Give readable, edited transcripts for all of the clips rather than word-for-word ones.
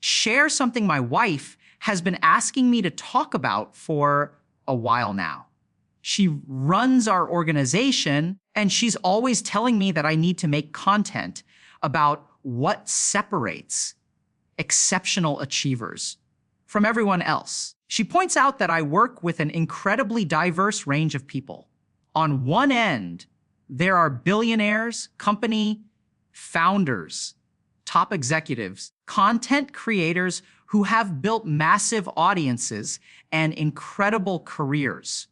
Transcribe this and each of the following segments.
share something my wife has been asking me to talk about for a while now. She runs our organization, and she's always telling me that I need to make content about what separates exceptional achievers from everyone else. She points out that I work with an incredibly diverse range of people. On one end, there are billionaires, company founders, top executives, content creators who have built massive audiences and incredible careers.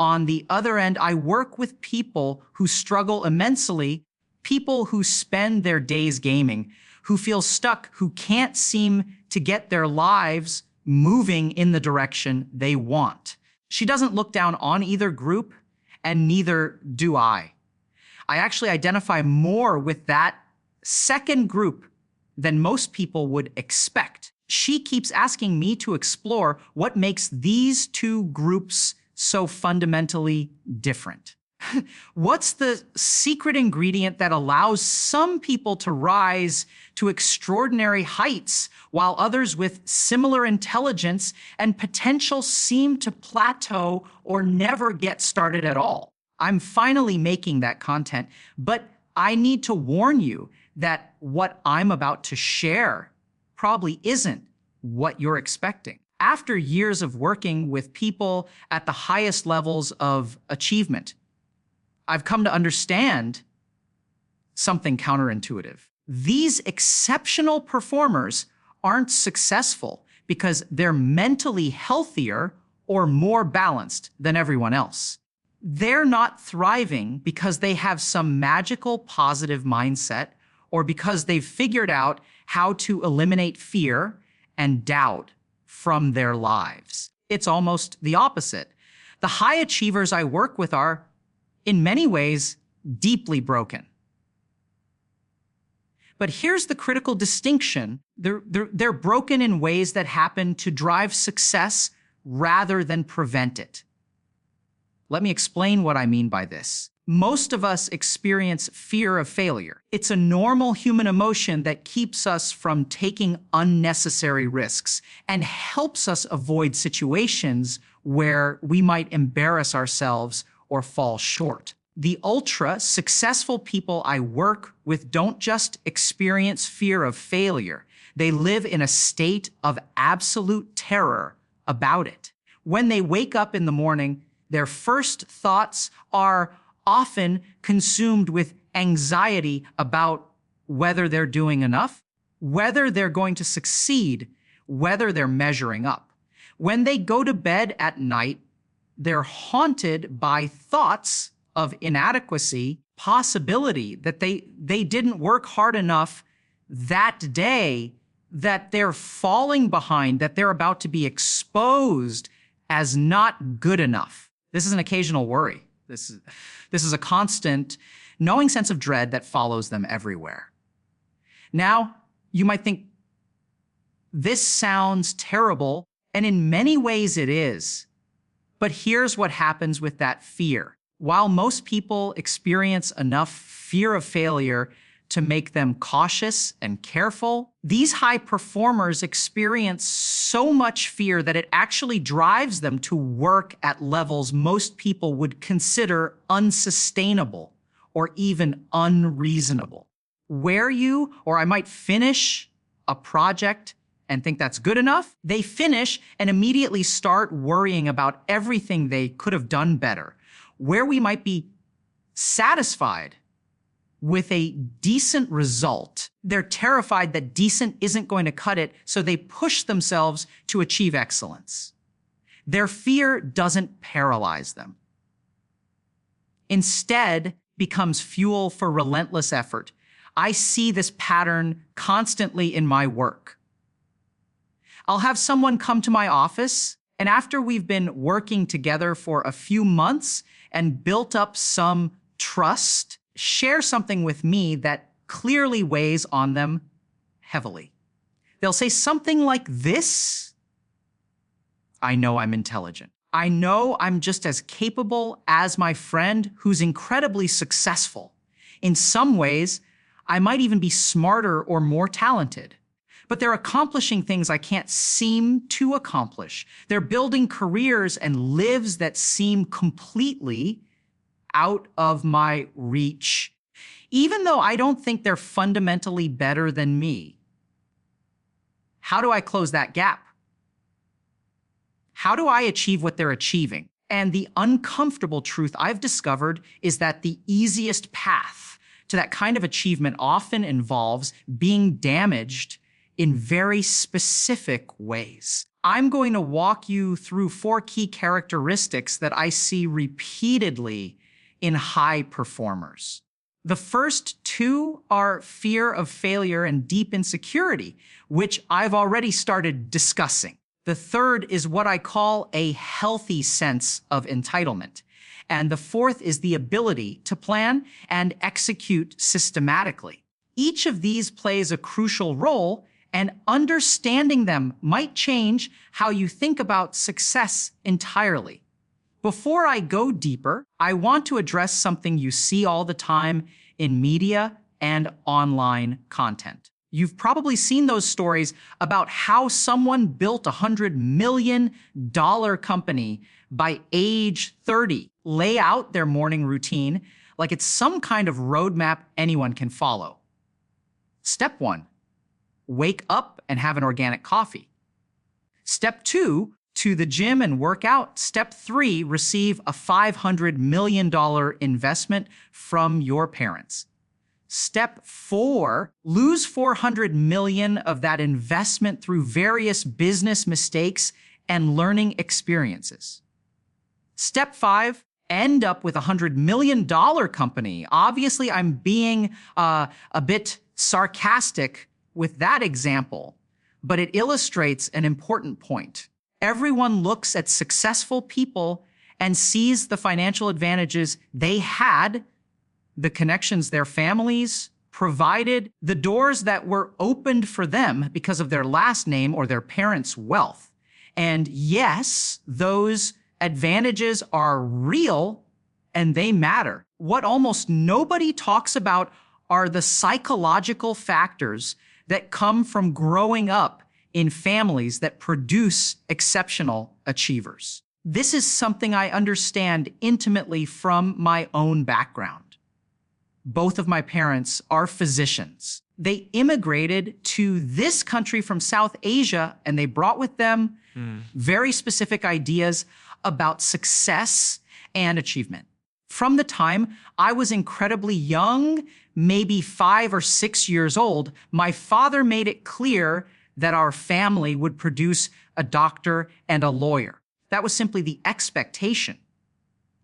On the other end, I work with people who struggle immensely, people who spend their days gaming, who feel stuck, who can't seem to get their lives moving in the direction they want. She doesn't look down on either group, and neither do I. I actually identify more with that second group than most people would expect. She keeps asking me to explore what makes these two groups so fundamentally different. What's the secret ingredient that allows some people to rise to extraordinary heights while others with similar intelligence and potential seem to plateau or never get started at all? I'm finally making that content, but I need to warn you that what I'm about to share probably isn't what you're expecting. After years of working with people at the highest levels of achievement, I've come to understand something counterintuitive. These exceptional performers aren't successful because they're mentally healthier or more balanced than everyone else. They're not thriving because they have some magical positive mindset or because they've figured out how to eliminate fear and doubt from their lives. It's almost the opposite. The high achievers I work with are, in many ways, deeply broken. But here's the critical distinction. They're broken in ways that happen to drive success rather than prevent it. Let me explain what I mean by this. Most of us experience fear of failure. It's a normal human emotion that keeps us from taking unnecessary risks and helps us avoid situations where we might embarrass ourselves or fall short. The ultra successful people I work with don't just experience fear of failure. They live in a state of absolute terror about it. When they wake up in the morning, their first thoughts are often consumed with anxiety about whether they're doing enough, whether they're going to succeed, whether they're measuring up. When they go to bed at night, they're haunted by thoughts of inadequacy, possibility that they didn't work hard enough that day, that they're falling behind, that they're about to be exposed as not good enough. This is an occasional worry. This is a constant, knowing sense of dread that follows them everywhere. Now, you might think, this sounds terrible, and in many ways it is. But here's what happens with that fear. While most people experience enough fear of failure to make them cautious and careful, these high performers experience so much fear that it actually drives them to work at levels most people would consider unsustainable or even unreasonable. Where you, or I might finish a project and think that's good enough, they finish and immediately start worrying about everything they could have done better. Where we might be satisfied with a decent result, they're terrified that decent isn't going to cut it, so they push themselves to achieve excellence. Their fear doesn't paralyze them. Instead, becomes fuel for relentless effort. I see this pattern constantly in my work. I'll have someone come to my office, and after we've been working together for a few months and built up some trust, share something with me that clearly weighs on them heavily. They'll say something like this: I know I'm intelligent. I know I'm just as capable as my friend who's incredibly successful. In some ways, I might even be smarter or more talented. but they're accomplishing things I can't seem to accomplish. They're building careers and lives that seem completely out of my reach, even though I don't think they're fundamentally better than me. How do I close that gap? How do I achieve what they're achieving? And the uncomfortable truth I've discovered is that the easiest path to that kind of achievement often involves being damaged in very specific ways. I'm going to walk you through 4 key characteristics that I see repeatedly in high performers. The first 2 are fear of failure and deep insecurity, which I've already started discussing. The third is what I call a healthy sense of entitlement. And the fourth is the ability to plan and execute systematically. Each of these plays a crucial role, and understanding them might change how you think about success entirely. Before I go deeper, I want to address something you see all the time in media and online content. You've probably seen those stories about how someone built a $100 million company by age 30, lay out their morning routine like it's some kind of roadmap anyone can follow. Step 1, wake up and have an organic coffee. Step 2, to the gym and work out. Step 3, receive a $500 million investment from your parents. Step 4, lose $400 million of that investment through various business mistakes and learning experiences. Step 5, end up with a $100 million company. Obviously, I'm being a bit sarcastic with that example, but it illustrates an important point. Everyone looks at successful people and sees the financial advantages they had, the connections their families provided, the doors that were opened for them because of their last name or their parents' wealth. And yes, those advantages are real and they matter. What almost nobody talks about are the psychological factors that come from growing up in families that produce exceptional achievers. This is something I understand intimately from my own background. Both of my parents are physicians. They immigrated to this country from South Asia, and they brought with them very specific ideas about success and achievement. From the time I was incredibly young, maybe 5 or 6 years old, my father made it clear that our family would produce a doctor and a lawyer. That was simply the expectation.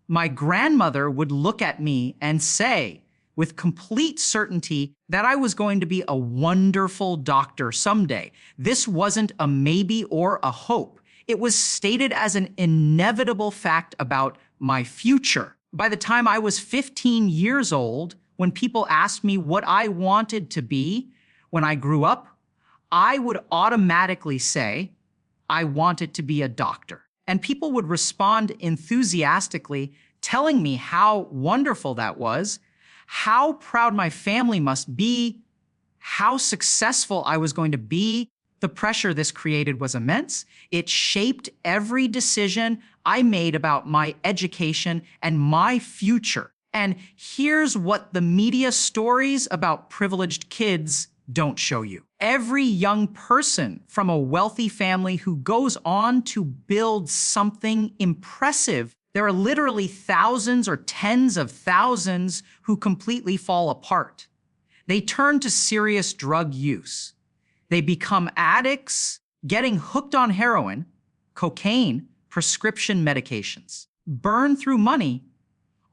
My grandmother would look at me and say, with complete certainty, that I was going to be a wonderful doctor someday. This wasn't a maybe or a hope. It was stated as an inevitable fact about my future. By the time I was 15 years old, when people asked me what I wanted to be when I grew up, I would automatically say, I wanted to be a doctor. And people would respond enthusiastically, telling me how wonderful that was, how proud my family must be, how successful I was going to be. The pressure this created was immense. It shaped every decision I made about my education and my future. And here's what the media stories about privileged kids don't show you. Every young person from a wealthy family who goes on to build something impressive, there are literally thousands or tens of thousands who completely fall apart. They turn to serious drug use. They become addicts, getting hooked on heroin, cocaine, prescription medications, burn through money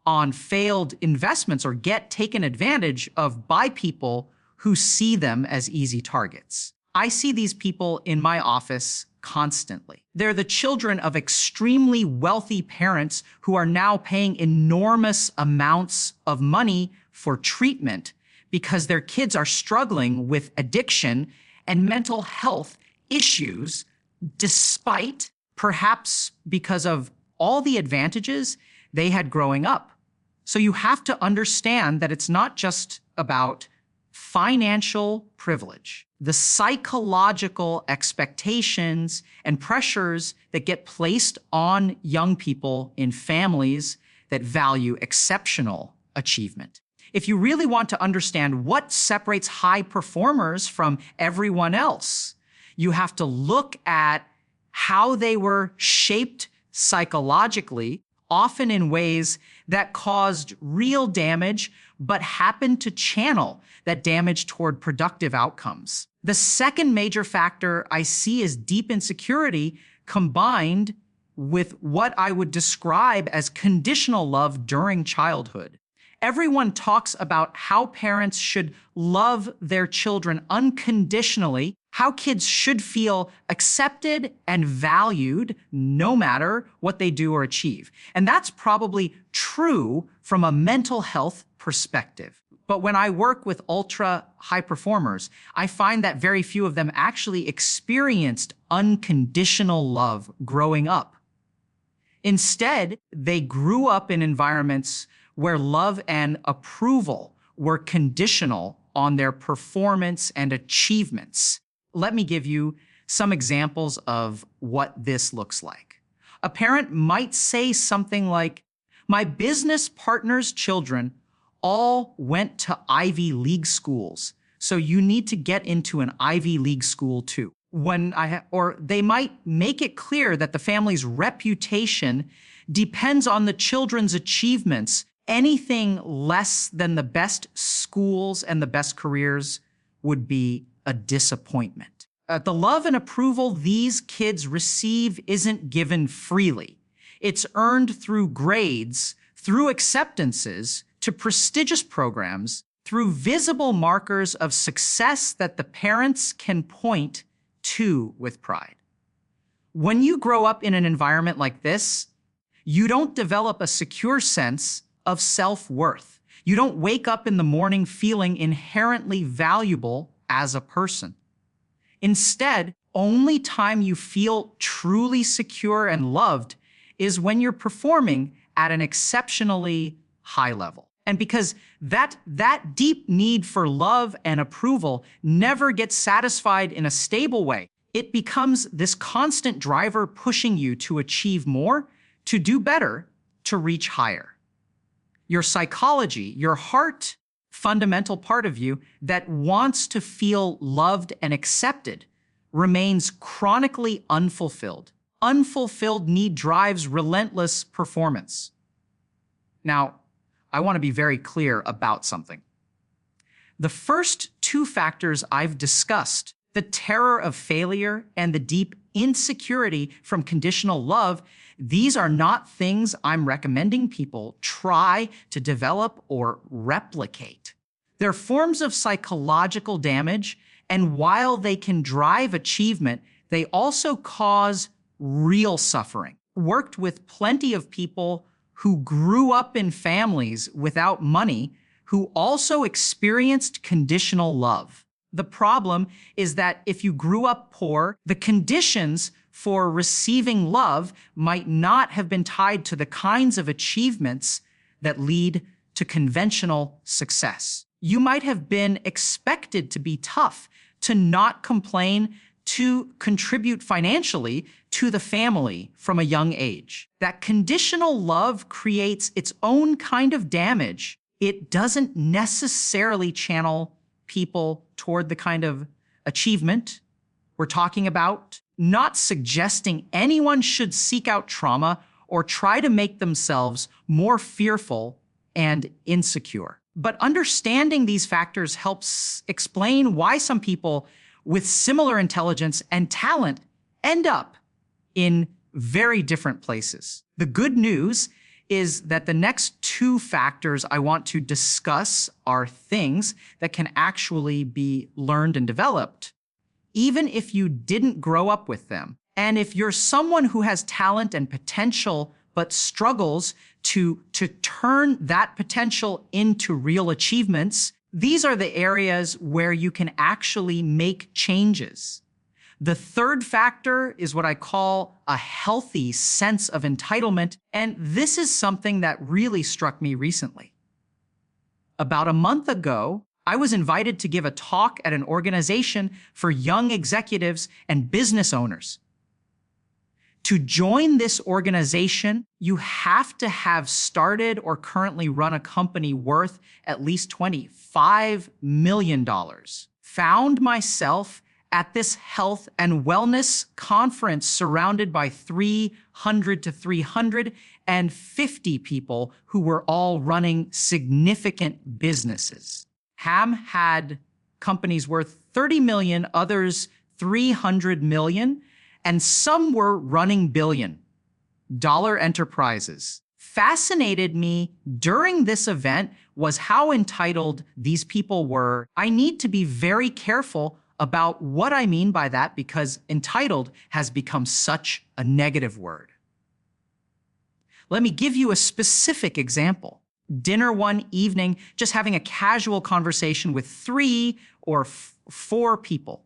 on failed investments, or get taken advantage of by people who see them as easy targets. I see these people in my office constantly. They're the children of extremely wealthy parents who are now paying enormous amounts of money for treatment because their kids are struggling with addiction and mental health issues, despite perhaps because of all the advantages they had growing up. So you have to understand that it's not just about financial privilege. The psychological expectations and pressures that get placed on young people in families that value exceptional achievement. If you really want to understand what separates high performers from everyone else, you have to look at how they were shaped psychologically, often in ways that caused real damage, but happened to channel that damage toward productive outcomes. The second major factor I see is deep insecurity combined with what I would describe as conditional love during childhood. Everyone talks about how parents should love their children unconditionally, how kids should feel accepted and valued no matter what they do or achieve. And that's probably true from a mental health perspective. But when I work with ultra high performers, I find that very few of them actually experienced unconditional love growing up. Instead, they grew up in environments where love and approval were conditional on their performance and achievements. Let me give you some examples of what this looks like. A parent might say something like, "My business partner's children all went to Ivy League schools, so you need to get into an Ivy League school too." Or they might make it clear that the family's reputation depends on the children's achievements. Anything less than the best schools and the best careers would be a disappointment. The love and approval these kids receive isn't given freely. It's earned through grades, through acceptances to prestigious programs, through visible markers of success that the parents can point to with pride. When you grow up in an environment like this, you don't develop a secure sense of self-worth. You don't wake up in the morning feeling inherently valuable as a person. Instead, only time you feel truly secure and loved is when you're performing at an exceptionally high level. And because that deep need for love and approval never gets satisfied in a stable way, it becomes this constant driver pushing you to achieve more, to do better, to reach higher. Your psychology, your heart, fundamental part of you that wants to feel loved and accepted remains chronically unfulfilled. Unfulfilled need drives relentless performance. Now, I want to be very clear about something. The first two factors I've discussed, the terror of failure and the deep insecurity from conditional love, these are not things I'm recommending people try to develop or replicate. They're forms of psychological damage, and while they can drive achievement, they also cause real suffering. Worked with plenty of people who grew up in families without money, who also experienced conditional love. The problem is that if you grew up poor, the conditions for receiving love might not have been tied to the kinds of achievements that lead to conventional success. You might have been expected to be tough, to not complain, to contribute financially to the family from a young age. That conditional love creates its own kind of damage. It doesn't necessarily channel people toward the kind of achievement we're talking about, not suggesting anyone should seek out trauma or try to make themselves more fearful and insecure. But understanding these factors helps explain why some people with similar intelligence and talent end up in very different places. The good news is that the next two factors I want to discuss are things that can actually be learned and developed, even if you didn't grow up with them. And if you're someone who has talent and potential but struggles to turn that potential into real achievements, these are the areas where you can actually make changes. The third factor is what I call a healthy sense of entitlement, and this is something that really struck me recently. About a month ago, I was invited to give a talk at an organization for young executives and business owners. To join this organization, you have to have started or currently run a company worth at least $25 million. Found myself at this health and wellness conference surrounded by 300 to 350 people who were all running significant businesses. Ham had companies worth 30 million, others 300 million, and some were running billion-dollar enterprises. Fascinated me during this event was how entitled these people were. I need to be very careful about what I mean by that because entitled has become such a negative word. Let me give you a specific example. Dinner one evening, just having a casual conversation with 3 or 4 people,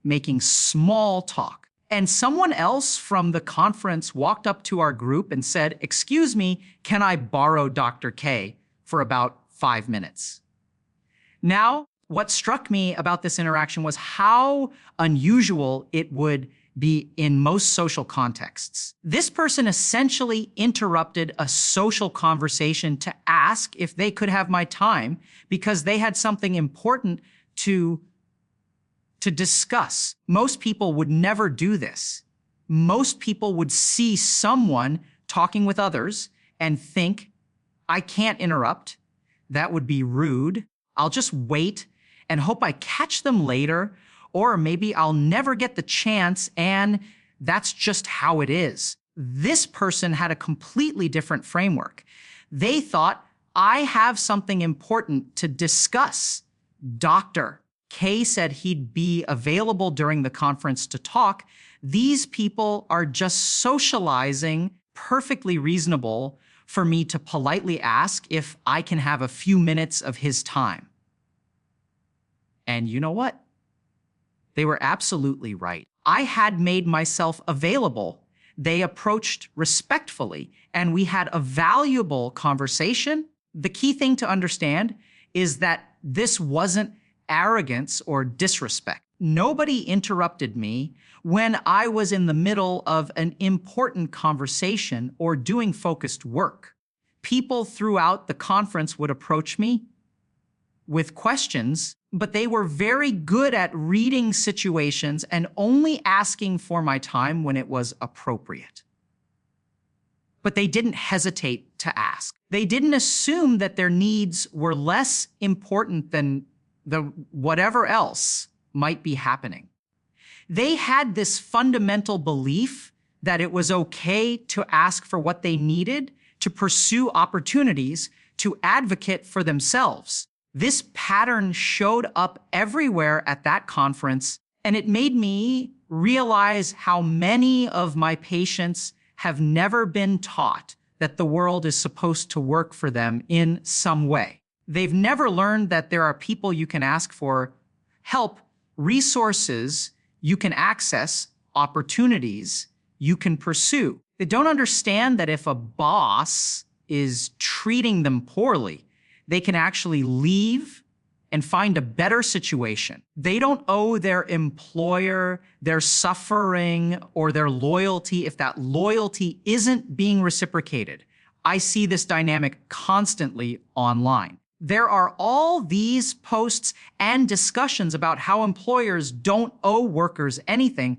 making small talk. And someone else from the conference walked up to our group and said, "Excuse me, can I borrow Dr. K for about 5 minutes?" Now, what struck me about this interaction was how unusual it would be in most social contexts. This person essentially interrupted a social conversation to ask if they could have my time because they had something important to discuss. Most people would never do this. Most people would see someone talking with others and think, I can't interrupt. That would be rude. I'll just wait and hope I catch them later, or maybe I'll never get the chance, and that's just how it is. This person had a completely different framework. They thought, I have something important to discuss. Dr. K said he'd be available during the conference to talk. These people are just socializing, perfectly reasonable for me to politely ask if I can have a few minutes of his time. And you know what? They were absolutely right. I had made myself available. They approached respectfully, and we had a valuable conversation. The key thing to understand is that this wasn't arrogance or disrespect. Nobody interrupted me when I was in the middle of an important conversation or doing focused work. People throughout the conference would approach me with questions, but they were very good at reading situations and only asking for my time when it was appropriate. But they didn't hesitate to ask. They didn't assume that their needs were less important than whatever else might be happening. They had this fundamental belief that it was okay to ask for what they needed, to pursue opportunities, to advocate for themselves. This pattern showed up everywhere at that conference, and it made me realize how many of my patients have never been taught that the world is supposed to work for them in some way. They've never learned that there are people you can ask for help, resources you can access, opportunities you can pursue. They don't understand that if a boss is treating them poorly, they can actually leave and find a better situation. They don't owe their employer their suffering or their loyalty if that loyalty isn't being reciprocated. I see this dynamic constantly online. There are all these posts and discussions about how employers don't owe workers anything,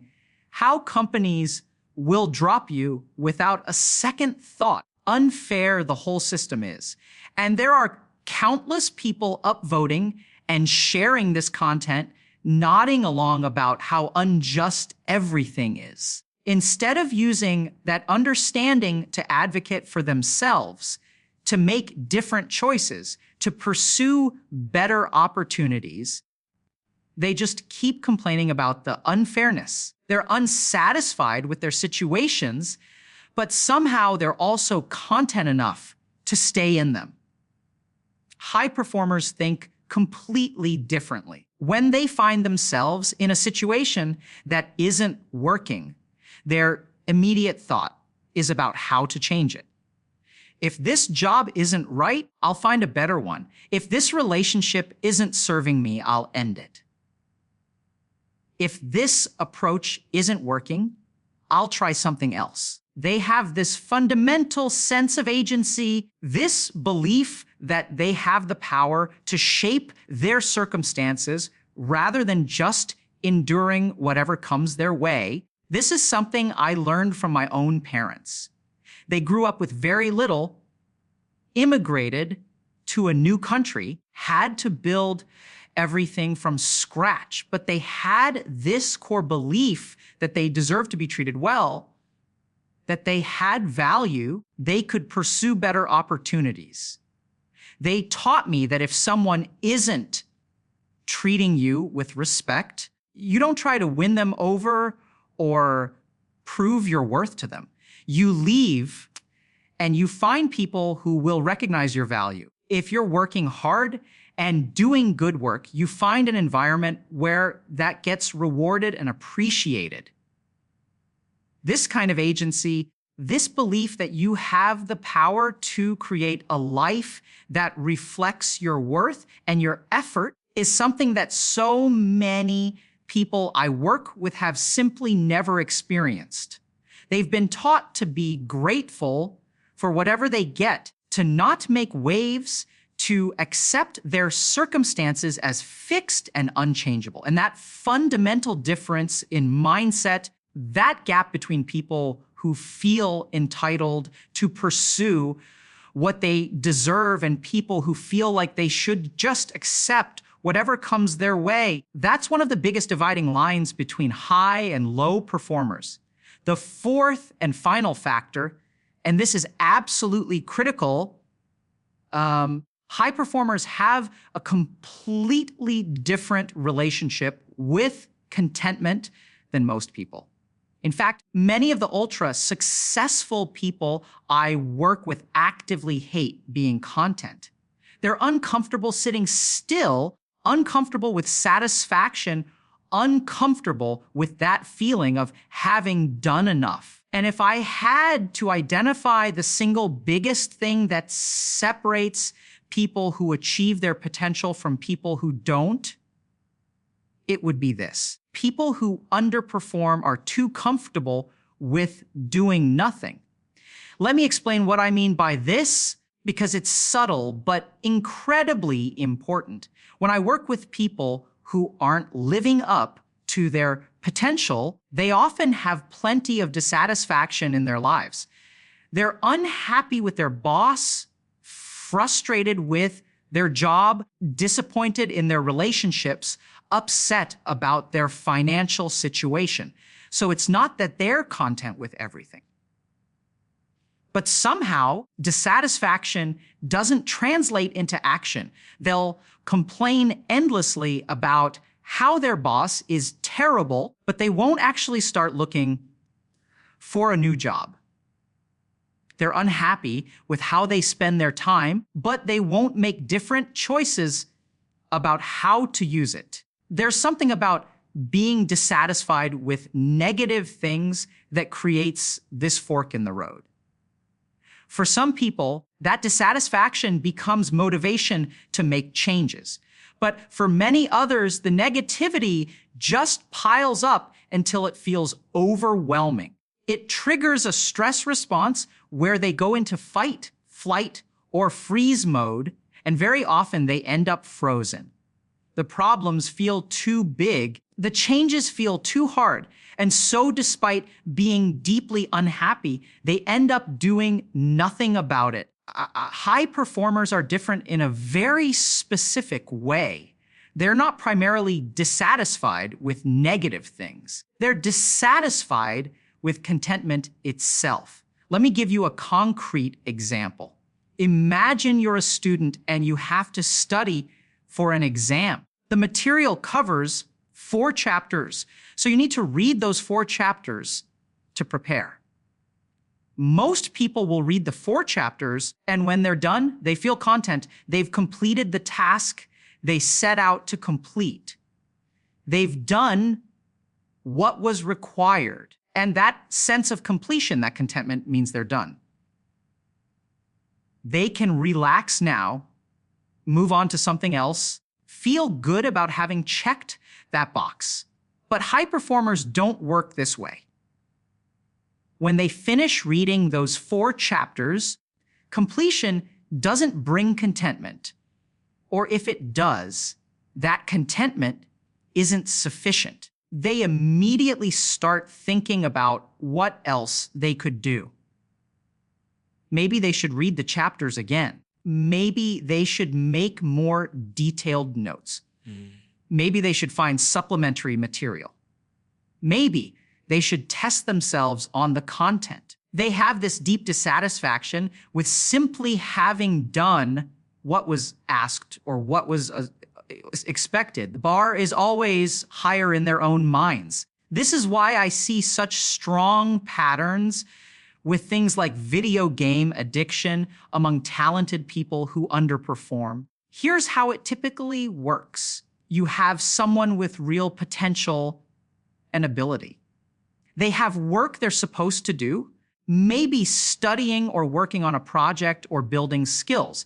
how companies will drop you without a second thought. Unfair the whole system is. And there are countless people upvoting and sharing this content, nodding along about how unjust everything is. Instead of using that understanding to advocate for themselves, to make different choices, to pursue better opportunities, they just keep complaining about the unfairness. They're unsatisfied with their situations, but somehow they're also content enough to stay in them. High performers think completely differently. When they find themselves in a situation that isn't working, their immediate thought is about how to change it. If this job isn't right, I'll find a better one. If this relationship isn't serving me, I'll end it. If this approach isn't working, I'll try something else. They have this fundamental sense of agency, this belief that they have the power to shape their circumstances rather than just enduring whatever comes their way. This is something I learned from my own parents. They grew up with very little, immigrated to a new country, had to build everything from scratch, but they had this core belief that they deserved to be treated well, that they had value, they could pursue better opportunities. They taught me that if someone isn't treating you with respect, you don't try to win them over or prove your worth to them. You leave and you find people who will recognize your value. If you're working hard and doing good work, you find an environment where that gets rewarded and appreciated. This kind of agency, this belief that you have the power to create a life that reflects your worth and your effort, is something that so many people I work with have simply never experienced. They've been taught to be grateful for whatever they get, to not make waves, to accept their circumstances as fixed and unchangeable. And that fundamental difference in mindset, that gap between people who feel entitled to pursue what they deserve and people who feel like they should just accept whatever comes their way, that's one of the biggest dividing lines between high and low performers. The fourth and final factor, and this is absolutely critical, high performers have a completely different relationship with contentment than most people. In fact, many of the ultra successful people I work with actively hate being content. They're uncomfortable sitting still, uncomfortable with satisfaction, uncomfortable with that feeling of having done enough. And if I had to identify the single biggest thing that separates people who achieve their potential from people who don't, it would be this. People who underperform are too comfortable with doing nothing. Let me explain what I mean by this, because it's subtle but incredibly important. When I work with people who aren't living up to their potential, they often have plenty of dissatisfaction in their lives. They're unhappy with their boss, frustrated with their job, disappointed in their relationships, upset about their financial situation. So it's not that they're content with everything. But somehow, dissatisfaction doesn't translate into action. They'll complain endlessly about how their boss is terrible, but they won't actually start looking for a new job. They're unhappy with how they spend their time, but they won't make different choices about how to use it. There's something about being dissatisfied with negative things that creates this fork in the road. For some people, that dissatisfaction becomes motivation to make changes. But for many others, the negativity just piles up until it feels overwhelming. It triggers a stress response where they go into fight, flight, or freeze mode, and very often they end up frozen. The problems feel too big, the changes feel too hard, and so despite being deeply unhappy, they end up doing nothing about it. High performers are different in a very specific way. They're not primarily dissatisfied with negative things. They're dissatisfied with contentment itself. Let me give you a concrete example. Imagine you're a student and you have to study for an exam. The material covers 4 chapters, so you need to read those 4 chapters to prepare. Most people will read the 4 chapters, and when they're done, they feel content. They've completed the task they set out to complete. They've done what was required, and that sense of completion, that contentment, means they're done. They can relax now, move on to something else, feel good about having checked that box. But high performers don't work this way. When they finish reading those 4 chapters, completion doesn't bring contentment. Or if it does, that contentment isn't sufficient. They immediately start thinking about what else they could do. Maybe they should read the chapters again. Maybe they should make more detailed notes. Maybe they should find supplementary material. Maybe they should test themselves on the content. They have this deep dissatisfaction with simply having done what was asked or what was expected. The bar is always higher in their own minds. This is why I see such strong patterns with things like video game addiction among talented people who underperform. Here's how it typically works. You have someone with real potential and ability. They have work they're supposed to do, maybe studying or working on a project or building skills.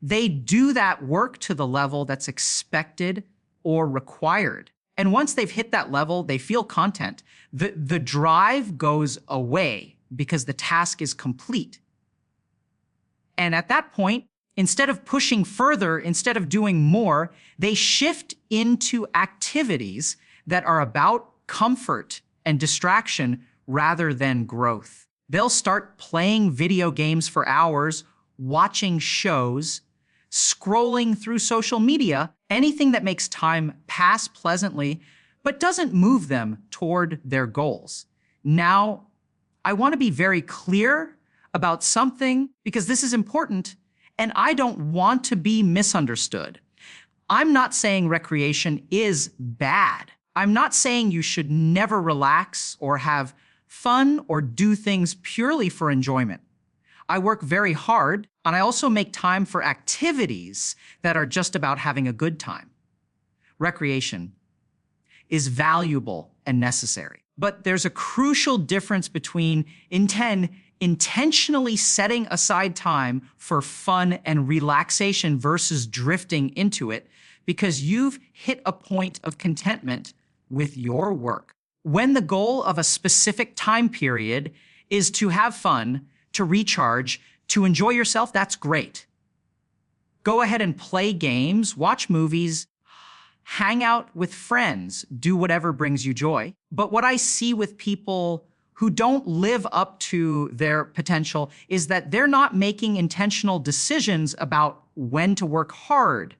They do that work to the level that's expected or required. And once they've hit that level, they feel content. The drive goes away because the task is complete. And at that point, instead of pushing further, instead of doing more, they shift into activities that are about comfort and distraction rather than growth. They'll start playing video games for hours, watching shows, scrolling through social media, anything that makes time pass pleasantly, but doesn't move them toward their goals. Now, I want to be very clear about something because this is important, and I don't want to be misunderstood. I'm not saying recreation is bad. I'm not saying you should never relax or have fun or do things purely for enjoyment. I work very hard, and I also make time for activities that are just about having a good time. Recreation is valuable and necessary. But there's a crucial difference between intentionally setting aside time for fun and relaxation versus drifting into it because you've hit a point of contentment with your work. When the goal of a specific time period is to have fun, to recharge, to enjoy yourself, that's great. Go ahead and play games, watch movies, hang out with friends, do whatever brings you joy. But what I see with people who don't live up to their potential is that they're not making intentional decisions about when to work hard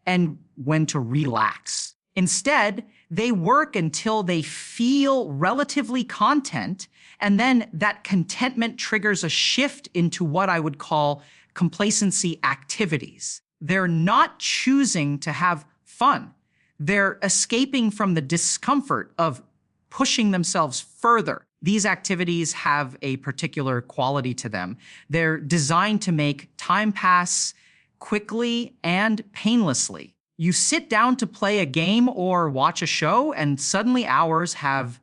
and when to relax. Instead, they work until they feel relatively content, and then that contentment triggers a shift into what I would call complacency activities. They're not choosing to have fun. They're escaping from the discomfort of pushing themselves further. These activities have a particular quality to them. They're designed to make time pass quickly and painlessly. You sit down to play a game or watch a show, and suddenly hours have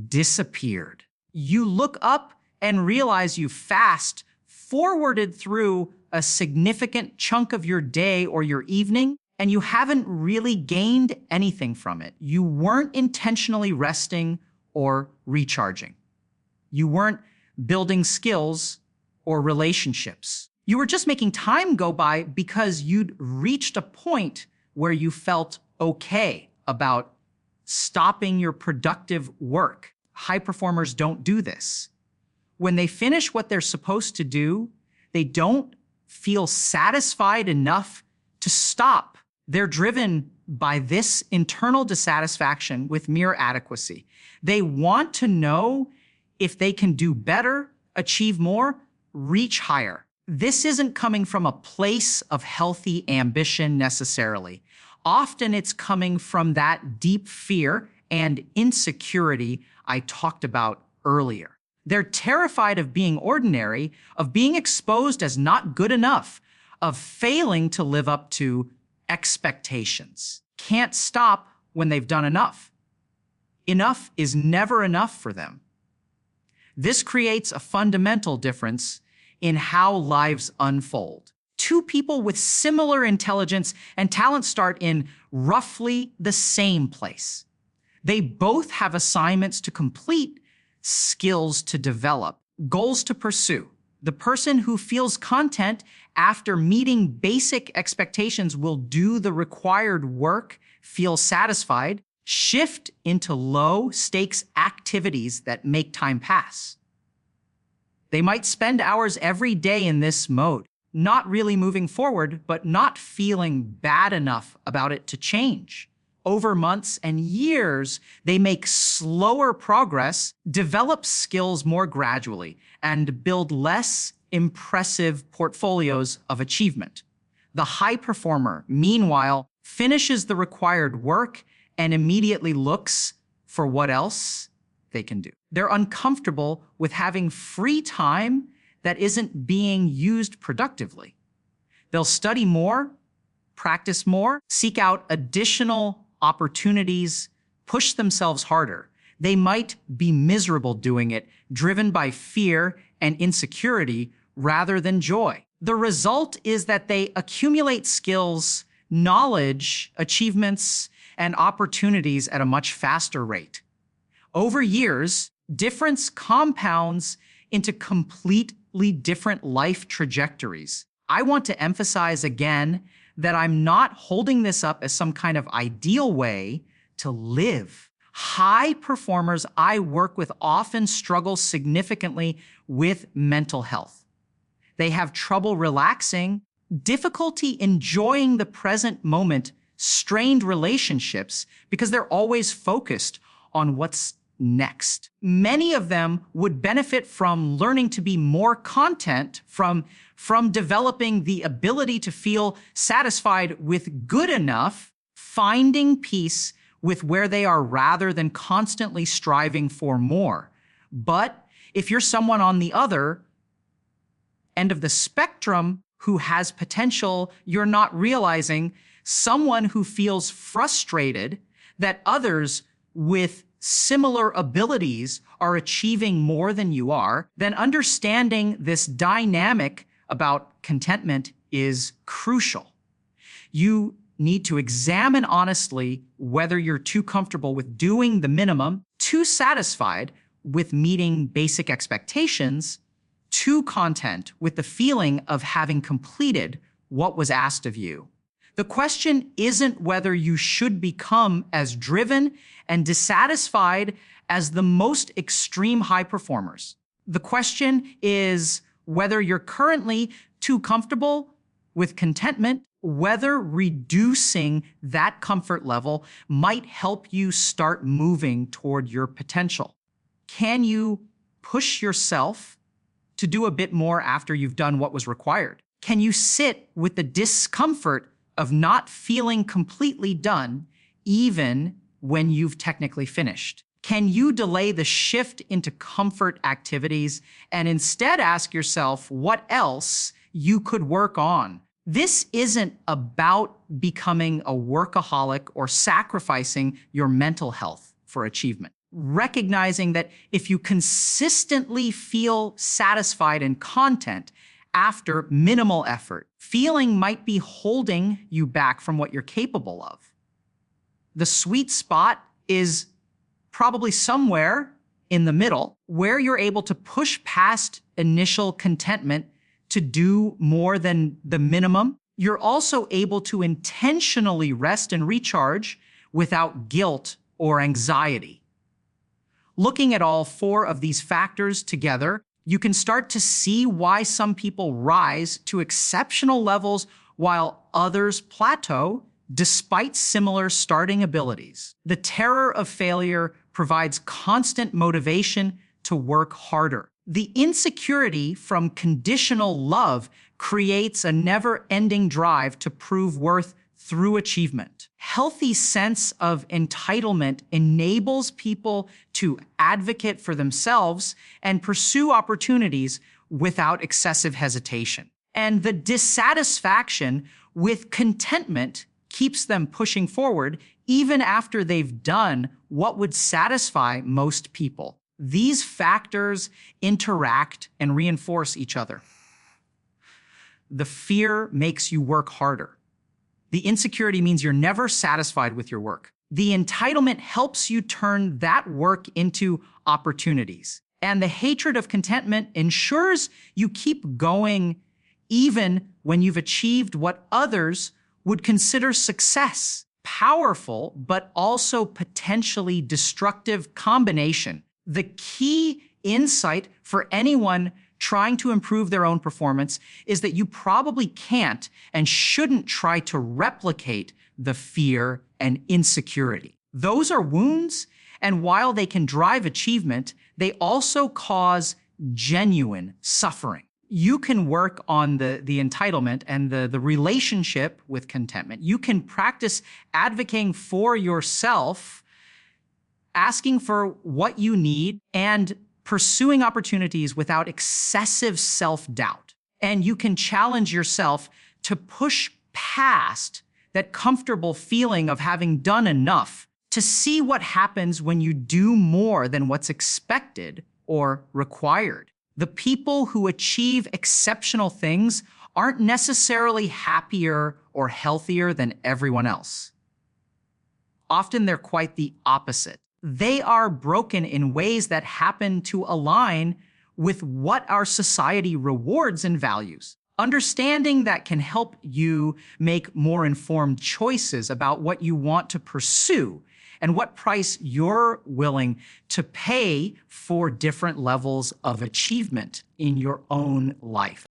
disappeared. You look up and realize you fast forwarded through a significant chunk of your day or your evening, and you haven't really gained anything from it. You weren't intentionally resting or recharging. You weren't building skills or relationships. You were just making time go by because you'd reached a point where you felt okay about stopping your productive work. High performers don't do this. When they finish what they're supposed to do, they don't feel satisfied enough to stop. They're driven by this internal dissatisfaction with mere adequacy. They want to know if they can do better, achieve more, reach higher. This isn't coming from a place of healthy ambition necessarily. Often it's coming from that deep fear and insecurity I talked about earlier. They're terrified of being ordinary, of being exposed as not good enough, of failing to live up to expectations. Can't stop when they've done enough. Enough is never enough for them. This creates a fundamental difference in how lives unfold. Two people with similar intelligence and talent start in roughly the same place. They both have assignments to complete, skills to develop, goals to pursue. The person who feels content after meeting basic expectations will do the required work, feel satisfied, shift into low-stakes activities that make time pass. They might spend hours every day in this mode, not really moving forward, but not feeling bad enough about it to change. Over months and years, they make slower progress, develop skills more gradually, and build less impressive portfolios of achievement. The high performer, meanwhile, finishes the required work and immediately looks for what else they can do. They're uncomfortable with having free time that isn't being used productively. They'll study more, practice more, seek out additional opportunities, push themselves harder. They might be miserable doing it, driven by fear and insecurity rather than joy. The result is that they accumulate skills, knowledge, achievements, and opportunities at a much faster rate. Over years, difference compounds into completely different life trajectories. I want to emphasize again that I'm not holding this up as some kind of ideal way to live. High performers I work with often struggle significantly with mental health. They have trouble relaxing, difficulty enjoying the present moment, strained relationships because they're always focused on what's next. Many of them would benefit from learning to be more content, from developing the ability to feel satisfied with good enough, finding peace with where they are rather than constantly striving for more. But if you're someone on the other end of the spectrum who has potential you're not realizing, someone who feels frustrated that others with similar abilities are achieving more than you are, then understanding this dynamic about contentment is crucial. You need to examine honestly whether you're too comfortable with doing the minimum, too satisfied with meeting basic expectations, too content with the feeling of having completed what was asked of you. The question isn't whether you should become as driven and dissatisfied as the most extreme high performers. The question is whether you're currently too comfortable with contentment, whether reducing that comfort level might help you start moving toward your potential. Can you push yourself to do a bit more after you've done what was required? Can you sit with the discomfort of not feeling completely done, even when you've technically finished? Can you delay the shift into comfort activities and instead ask yourself what else you could work on? This isn't about becoming a workaholic or sacrificing your mental health for achievement. Recognizing that if you consistently feel satisfied in content after minimal effort, feeling might be holding you back from what you're capable of. The sweet spot is probably somewhere in the middle, where you're able to push past initial contentment to do more than the minimum. You're also able to intentionally rest and recharge without guilt or anxiety. Looking at all four of these factors together, you can start to see why some people rise to exceptional levels while others plateau despite similar starting abilities. The terror of failure provides constant motivation to work harder. The insecurity from conditional love creates a never-ending drive to prove worth through achievement. Healthy sense of entitlement enables people to advocate for themselves and pursue opportunities without excessive hesitation. And the dissatisfaction with contentment keeps them pushing forward even after they've done what would satisfy most people. These factors interact and reinforce each other. the fear makes you work harder. The insecurity means you're never satisfied with your work. The entitlement helps you turn that work into opportunities. And the hatred of contentment ensures you keep going even when you've achieved what others would consider success. Powerful, but also potentially destructive combination. The key insight for anyone trying to improve their own performance is that you probably can't and shouldn't try to replicate the fear and insecurity. Those are wounds, and while they can drive achievement, they also cause genuine suffering. You can work on the entitlement and the relationship with contentment. You can practice advocating for yourself, asking for what you need, and pursuing opportunities without excessive self-doubt. And you can challenge yourself to push past that comfortable feeling of having done enough to see what happens when you do more than what's expected or required. The people who achieve exceptional things aren't necessarily happier or healthier than everyone else. Often they're quite the opposite. They are broken in ways that happen to align with what our society rewards and values. Understanding that can help you make more informed choices about what you want to pursue and what price you're willing to pay for different levels of achievement in your own life.